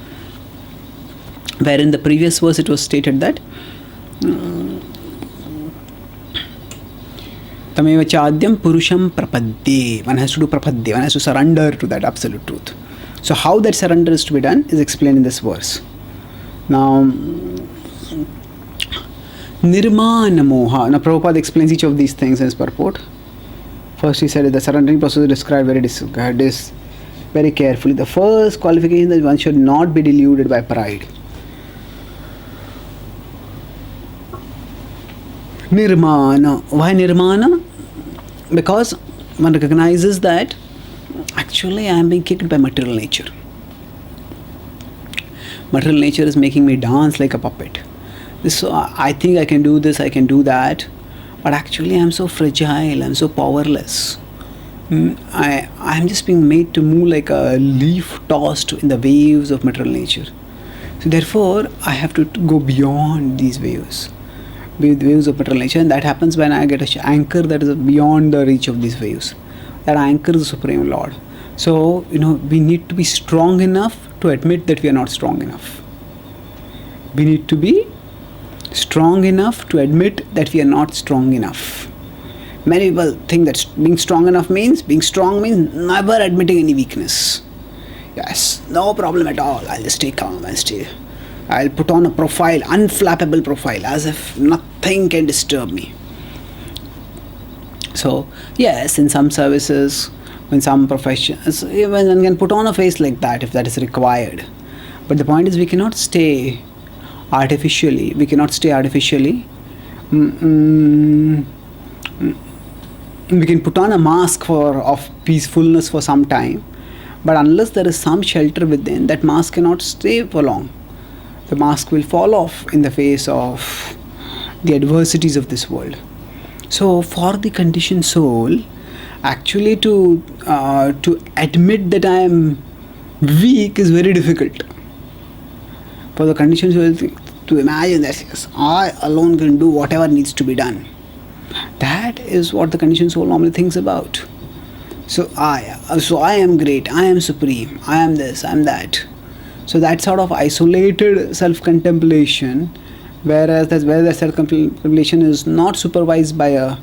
where in the previous verse it was stated that Tameva chadyam purusham prapadye. One has to do prapadye. One has to surrender to that absolute truth. So how that surrender is to be done is explained in this verse. Now, nirmana moha. Now Prabhupada explains each of these things in his purport. First he said the surrendering process is described very carefully. The first qualification is that one should not be deluded by pride. Nirmana. Why nirmana? Because one recognizes that actually I am being kicked by material nature. Material nature is making me dance like a puppet. So I think I can do this, I can do that, but actually I am so fragile, I am so powerless. I am just being made to move like a leaf tossed in the waves of material nature. So therefore I have to go beyond these waves. With waves of material nature, and that happens when I get an anchor that is beyond the reach of these waves. That anchor is the Supreme Lord. So, we need to be strong enough to admit that we are not strong enough. We need to be strong enough to admit that we are not strong enough. Many people think that being strong means never admitting any weakness. Yes, no problem at all. I'll just stay calm and stay. I'll put on a profile, unflappable profile, as if nothing can disturb me. So, yes, in some services, in some professions, even one can put on a face like that if that is required. But the point is, we cannot stay artificially. We can put on a mask of peacefulness for some time, but unless there is some shelter within, that mask cannot stay for long. The mask will fall off in the face of the adversities of this world. So for the conditioned soul, actually to admit that I am weak is very difficult. For the conditioned soul to imagine that yes, I alone can do whatever needs to be done. That is what the conditioned soul normally thinks about. So I am great, I am supreme, I am this, I am that. So that sort of isolated self-contemplation, where the self-contemplation is not supervised by a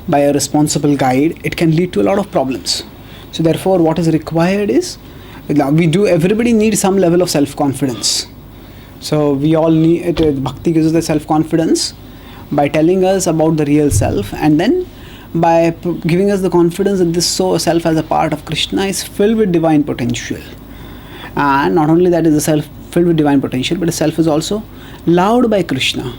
by a responsible guide, it can lead to a lot of problems. So therefore, what is required is, everybody needs some level of self-confidence. So we all need it. Bhakti gives us the self-confidence by telling us about the real self, and then by giving us the confidence that this self as a part of Krishna is filled with divine potential. And not only that is the self filled with divine potential, but the self is also loved by Krishna,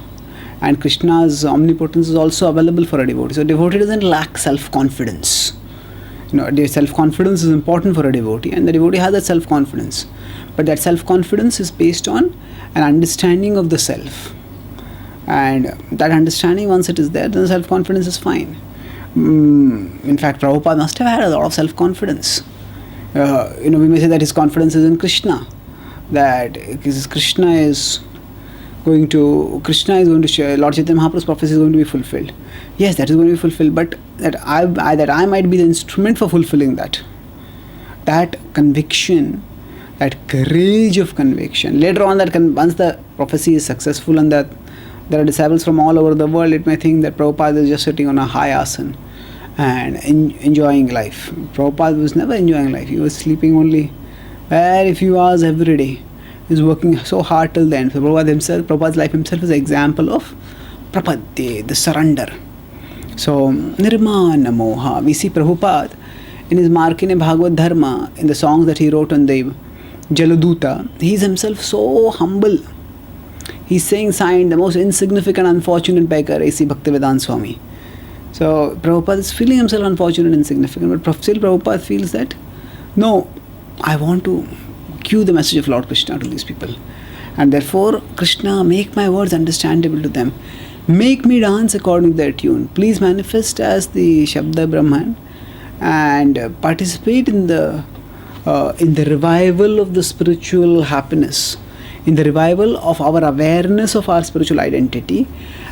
and Krishna's omnipotence is also available for a devotee. So devotee doesn't lack self-confidence. Self-confidence is important for a devotee, and the devotee has that self-confidence. But that self-confidence is based on an understanding of the self. And that understanding, once it is there, then self-confidence is fine. In fact, Prabhupada must have had a lot of self-confidence. We may say that his confidence is in Krishna. That Krishna is going to share, Lord Chaitanya Mahaprabhu's prophecy is going to be fulfilled. Yes, that is going to be fulfilled, but that I might be the instrument for fulfilling that. That conviction, that courage of conviction. Later on, once the prophecy is successful and that there are disciples from all over the world, it may think that Prabhupada is just sitting on a high asana and enjoying life. Prabhupada was never enjoying life. He was sleeping only very few hours every day. He was working so hard till the end. So Prabhupada's life himself is an example of prapadde, the surrender. So, nirmana moha. We see Prabhupada in his Markine Bhagavad Dharma, in the songs that he wrote on the Jaladuta, he is himself so humble. He's saying, "Signed, the most insignificant, unfortunate beggar, A.C. Bhaktivedanta Swami." So, Prabhupada is feeling himself unfortunate and insignificant, but still Prabhupada feels that, no, I want to give the message of Lord Krishna to these people. And therefore, Krishna, make my words understandable to them. Make me dance according to their tune. Please manifest as the Shabda Brahman and participate in the revival of the spiritual happiness, in the revival of our awareness of our spiritual identity,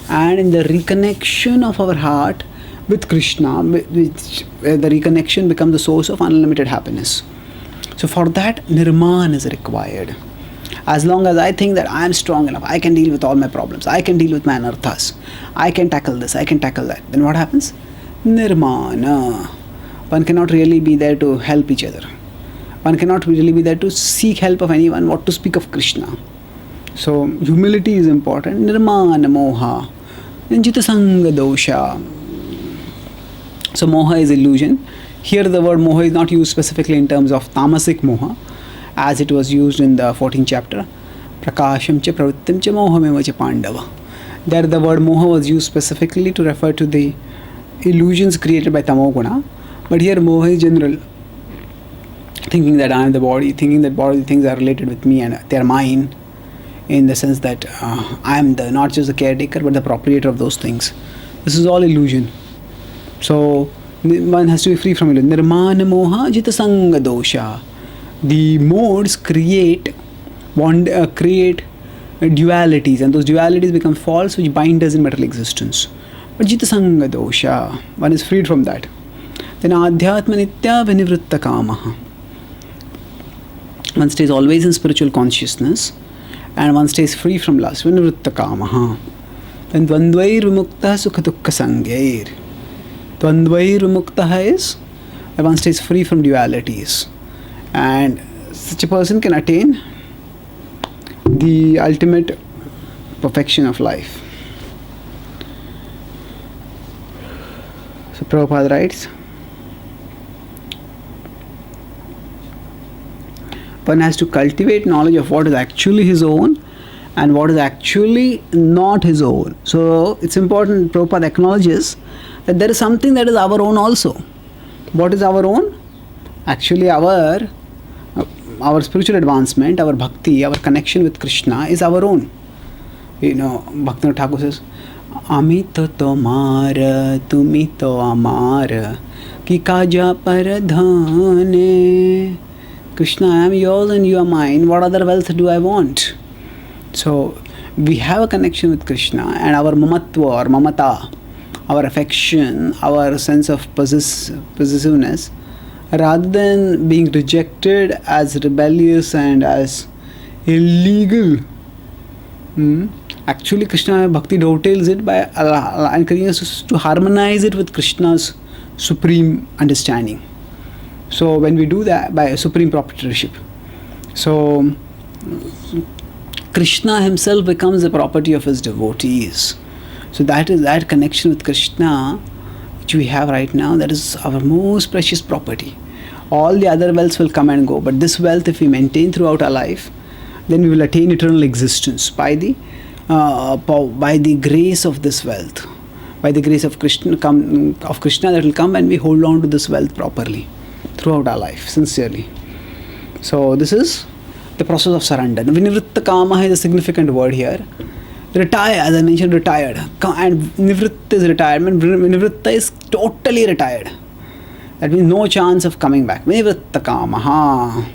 and in the reconnection of our heart with Krishna, where the reconnection becomes the source of unlimited happiness. So for that, nirman is required. As long as I think that I am strong enough, I can deal with all my problems, I can deal with my anarthas, I can tackle this, I can tackle that, then what happens? Nirmana. One cannot really be there to help each other. One cannot really be there to seek help of anyone, what to speak of Krishna. So humility is important. Nirmana moha. Jitasanga dosha. So moha is illusion. Here the word moha is not used specifically in terms of tamasic moha, as it was used in the 14th chapter. Prakasham cha pravrittim cha mohameva cha pandava. There the word moha was used specifically to refer to the illusions created by tamoguna. But here moha is general. Thinking that I am the body, thinking that bodily things are related with me and they are mine, in the sense that I am not just the caretaker but the proprietor of those things. This is all illusion. So one has to be free from illusion. Nirmana moha jitasanga dosha. The modes create dualities, and those dualities become false, which bind us in material existence. But jitasanga dosha, one is freed from that. Then adhyatma nitya vinivritta kamaha. One stays always in spiritual consciousness, and one stays free from lust. Vinivritta kamaha. Then dvandvair vimukta sukha dukkha sangyair. Dvandvair vimukta is that one stays free from dualities, and such a person can attain the ultimate perfection of life. So Prabhupada writes, one has to cultivate knowledge of what is actually his own and what is actually not his own. So it's important, Prabhupada acknowledges that there is something that is our own also. What is our own? Actually our spiritual advancement, our bhakti, our connection with Krishna is our own. Bhaktivinoda Thakur says, Amito tomara, tumito amara, ki kaja paradhane. Krishna, I am yours and you are mine. What other wealth do I want? So we have a connection with Krishna, and our mamatva or mamata, our affection, our sense of possessiveness, rather than being rejected as rebellious and as illegal, Actually, Krishna Bhakti dovetails it by encouraging us to harmonize it with Krishna's supreme understanding. So when we do that by supreme proprietorship, so Krishna himself becomes the property of his devotees. So that is that connection with Krishna which we have right now, that is our most precious property. All the other wealths will come and go, but this wealth, if we maintain throughout our life, then we will attain eternal existence by the grace of this wealth, by the grace of Krishna, that will come when we hold on to this wealth properly throughout our life, sincerely. So this is the process of surrender. Vinivritta kama is a significant word here. Retire, as I mentioned, retired. And nivritta is retirement. Vinivritta is totally retired. That means no chance of coming back. Vinivritta kama.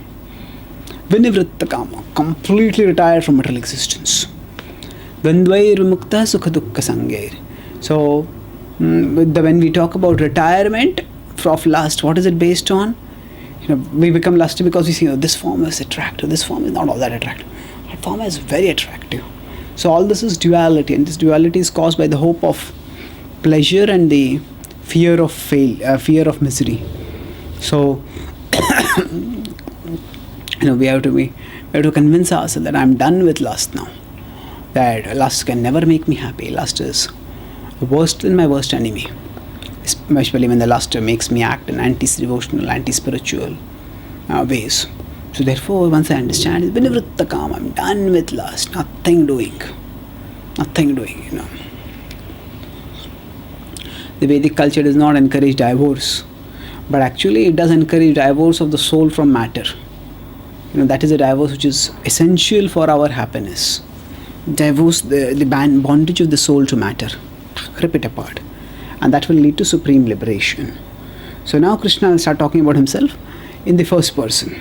Vinivritta kama. Completely retired from material existence. Dvandvair vimukta sukha dukkha sangair. So, when we talk about retirement of lust, what is it based on? We become lusty because we see, this form is attractive, this form is not all that attractive. That form is very attractive. So all this is duality, and this duality is caused by the hope of pleasure and the fear of fear of misery. So we have to convince ourselves that I'm done with lust now. That lust can never make me happy. Lust is worse than my worst enemy. Especially when the lust makes me act in anti-devotional, anti-spiritual ways. So therefore, once I understand, it's Vinivritta Kama, I'm done with lust, nothing doing. The Vedic culture does not encourage divorce, but actually it does encourage divorce of the soul from matter. That is a divorce which is essential for our happiness. Divorce, the bondage of the soul to matter. Rip it apart. And that will lead to supreme liberation. So now Krishna will start talking about himself in the first person.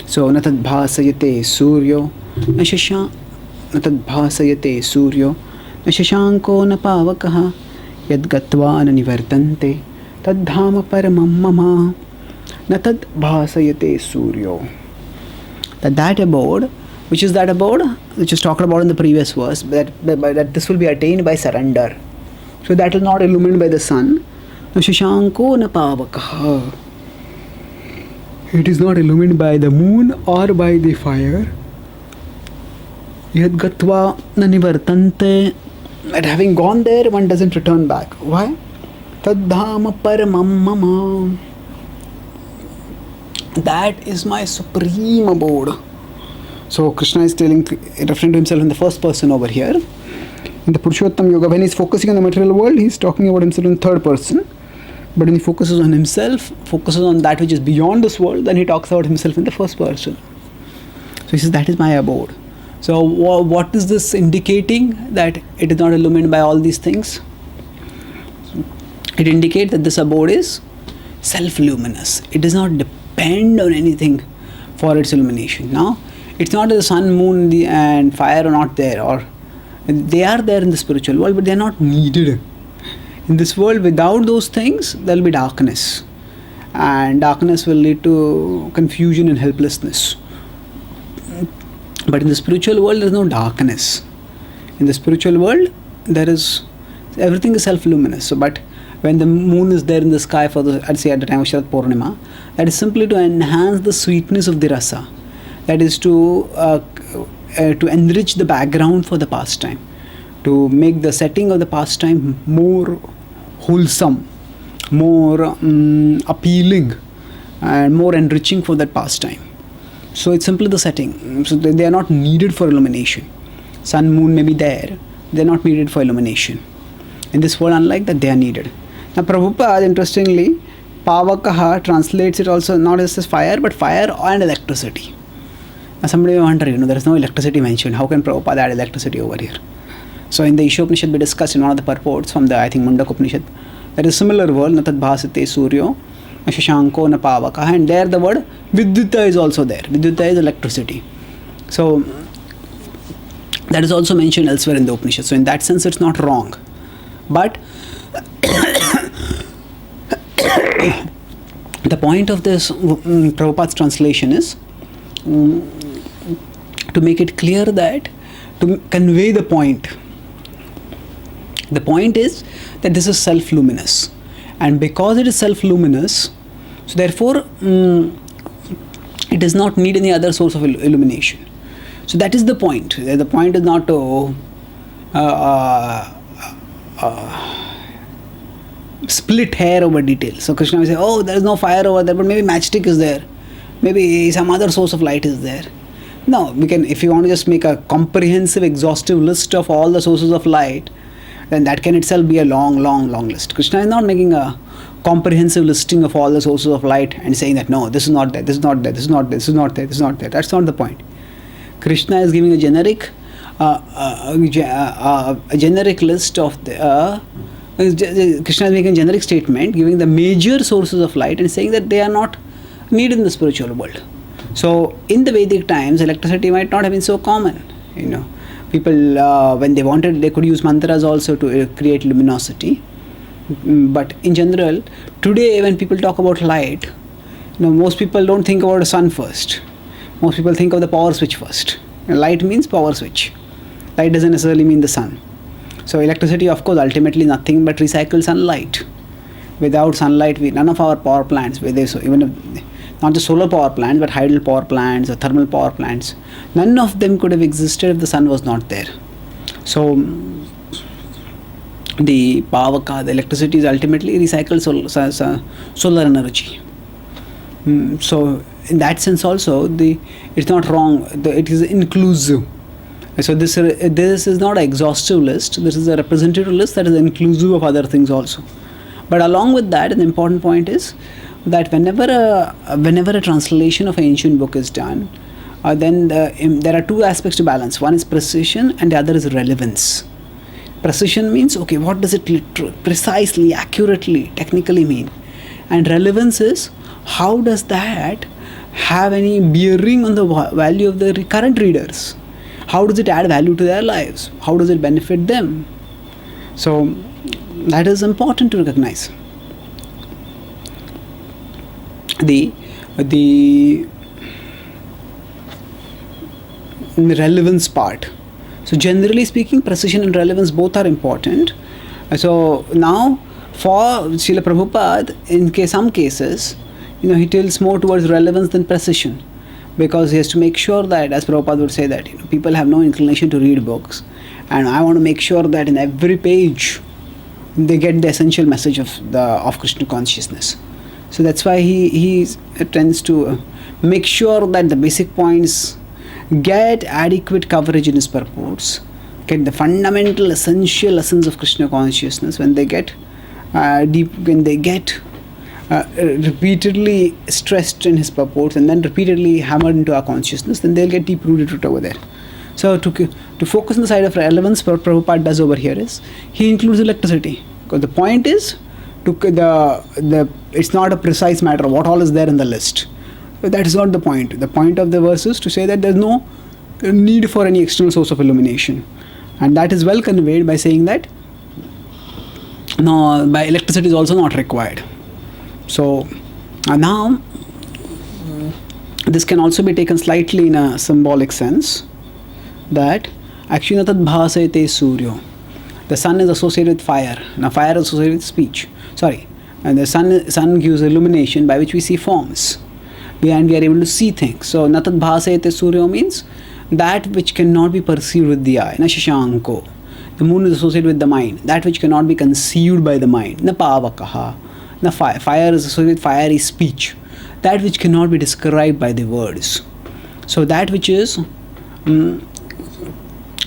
So natad bhasayate suryo natad bhasayate suryo nashashanko na pavakaha yad gatva na nivartante tad dhama paramam mama natad bhasayate suryo. That abode, which is talked about in the previous verse, that this will be attained by surrender. So that is not illumined by the sun. Shashanko na pavakaha. It is not illumined by the moon or by the fire. Yad gatva na nivartante. That having gone there, one doesn't return back. Why? Tadhama paramam mama. That is my supreme abode. So Krishna is referring to himself in the first person over here. In the Purushottam Yoga, when he's focusing on the material world, he's talking about himself in third person. But when he focuses on himself, focuses on that which is beyond this world, then he talks about himself in the first person. So he says, that is my abode. So what is this indicating? That it is not illumined by all these things? It indicates that this abode is self-luminous. It does not depend on anything for its illumination. Now, it's not that the sun, moon, and fire are not there, or they are there in the spiritual world, but they are not needed. In this world, without those things, there will be darkness. And darkness will lead to confusion and helplessness. But in the spiritual world, there is no darkness. In the spiritual world, everything is self-luminous. So, but when the moon is there in the sky at the time of Sharad Purnima, that is simply to enhance the sweetness of the rasa. That is to enrich the background for the pastime, to make the setting of the pastime more wholesome, more appealing, and more enriching for that pastime. So it's simply the setting. So they are not needed for illumination. Sun, moon may be there, they are not needed for illumination. In this world, unlike that, they are needed. Now Prabhupada, interestingly, Pavakaha translates it also not as fire, but fire and electricity. Now somebody may wonder, there is no electricity mentioned. How can Prabhupada add electricity over here? So in the Ishopanishad, we discussed in one of the purports from the, Mundak Upanishad, there is a similar word, Natad Bhasate Suryo, Shashanko na Pavakaha, and there the word Vidyuta is also there. Vidyuta is electricity. So that is also mentioned elsewhere in the Upanishad. So in that sense, it's not wrong. But the point of this Prabhupada's translation is to make it clear that to convey the point. The point is that this is self-luminous, and because it is self-luminous, so therefore it does not need any other source of illumination. So that is the point. The point is not to split hair over details. So Krishna will say, oh, there is no fire over there, but maybe matchstick is there, maybe some other source of light is there. No, we can, if you want to just make a comprehensive, exhaustive list of all the sources of light, then that can itself be a long list. Krishna is not making a comprehensive listing of all the sources of light and saying that no, this is not there, this is not there, this is not there, this is not there, this is not there. That's not the point. Krishna is giving a generic list of the Krishna is making a generic statement, giving the major sources of light and saying that they are not needed in the spiritual world. So in the Vedic times, electricity might not have been so common. People when they wanted, they could use mantras also to create luminosity. But in general, today when people talk about light, most people don't think about the sun first. Most people think of the power switch first. Light means power switch. Light doesn't necessarily mean the sun. So electricity, of course, ultimately nothing but recycled sunlight. Without sunlight, none of our power plants, even if, not just solar power plants, but hydel power plants or thermal power plants, none of them could have existed if the sun was not there. So the pavaka, the electricity, is ultimately recycled solar energy. So in that sense also, it's not wrong. It is inclusive. So this is not an exhaustive list. This is a representative list that is inclusive of other things also. But along with that, an important point is that whenever a translation of an ancient book is done, then there are two aspects to balance. One is precision and the other is relevance. Precision means, okay, what does it precisely, accurately, technically mean? And relevance is, how does that have any bearing on the value of the current readers? How does it add value to their lives? How does it benefit them? So that is important to recognize. The relevance part. So generally speaking, precision and relevance both are important. So now for Srila Prabhupada, in some cases, he tilts more towards relevance than precision, because he has to make sure that, as Prabhupada would say, that people have no inclination to read books, and I want to make sure that in every page they get the essential message of Krishna consciousness. So that's why he tends to make sure that the basic points get adequate coverage in his purports, get the fundamental essential lessons of Krishna consciousness. When they get repeatedly stressed in his purports and then repeatedly hammered into our consciousness, then they'll get deep rooted over there. So to focus on the side of relevance, what Prabhupada does over here is he includes electricity, because the point is it's not a precise matter what all is there in the list. But that is not the point. The point of the verse is to say that there's no need for any external source of illumination, and that is well conveyed by saying that by electricity is also not required. So now this can also be taken slightly in a symbolic sense, that actually natad bhasayate suryo. The sun is associated with fire. Now fire is associated with speech. And the sun gives illumination by which we see forms, and we are able to see things. So natad bhasayate suryo means that which cannot be perceived with the eye. Na shashanko. The moon is associated with the mind, that which cannot be conceived by the mind. Na pavakaha. Na fire is associated with fiery speech, that which cannot be described by the words. So that which is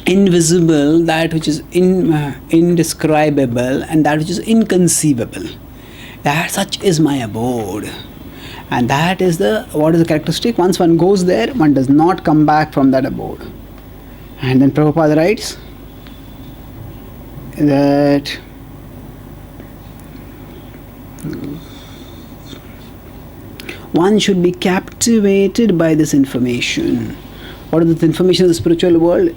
invisible, that which is indescribable, and that which is inconceivable, that such is my abode. And that is what is the characteristic? Once one goes there, one does not come back from that abode. And then Prabhupada writes that one should be captivated by this information. What is the information of the spiritual world?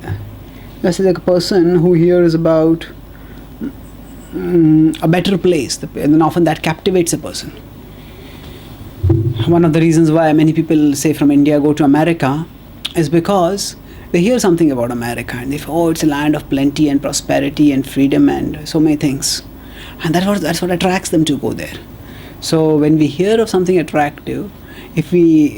That's like a person who hears about a better place, and then often that captivates a person. One of the reasons why many people, say from India, go to America is because They hear something about America and they feel, oh, it's a land of plenty and prosperity and freedom and so many things. And that's what attracts them to go there. So when we hear of something attractive, if we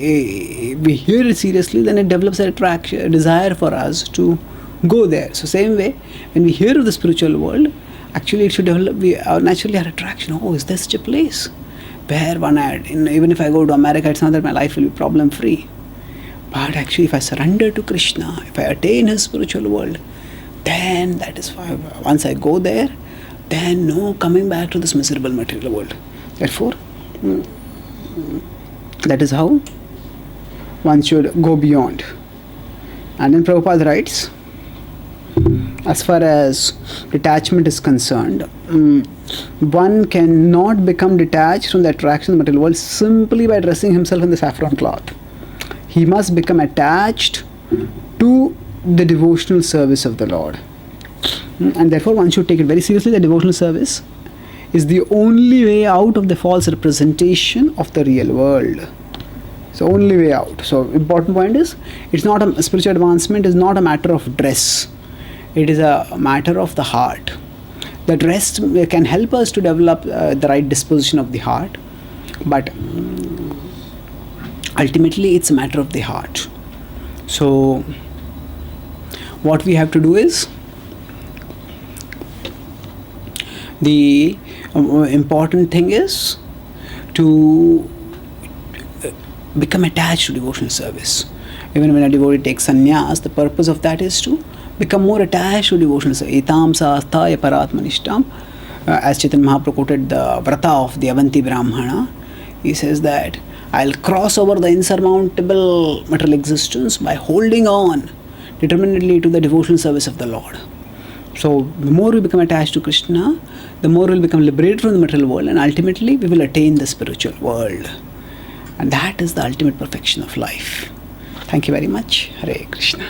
hear it seriously, then it develops a desire for us to go there. So same way, when we hear of the spiritual world, actually it should develop, naturally our attraction. Oh, is there such a place where even if I go to America, it's not that my life will be problem free. But actually, if I surrender to Krishna, if I attain his spiritual world, then that is why once I go there, then no coming back to this miserable material world. Therefore, that is how one should go beyond. And then Prabhupada writes, as far as detachment is concerned, one cannot become detached from the attraction of the material world simply by dressing himself in the saffron cloth. He must become attached to the devotional service of the Lord. And therefore one should take it very seriously. The devotional service is the only way out of the false representation of the real world. It's the only way out. So important point is, it's not a spiritual advancement is not a matter of dress. It is a matter of the heart. The dress can help us to develop the right disposition of the heart, but ultimately it's a matter of the heart. So what we have to do is, the important thing is to become attached to devotional service. Even when a devotee takes sannyas, the purpose of that is to become more attached to devotional service. Etam sasthaya paratmanishtam. As Chaitanya Mahaprabhu quoted the vrata of the Avanti Brahmana, he says that I'll cross over the insurmountable material existence by holding on determinedly to the devotional service of the Lord. So the more we become attached to Krishna, the more we'll become liberated from the material world, and ultimately we will attain the spiritual world. And that is the ultimate perfection of life. Thank you very much. Hare Krishna.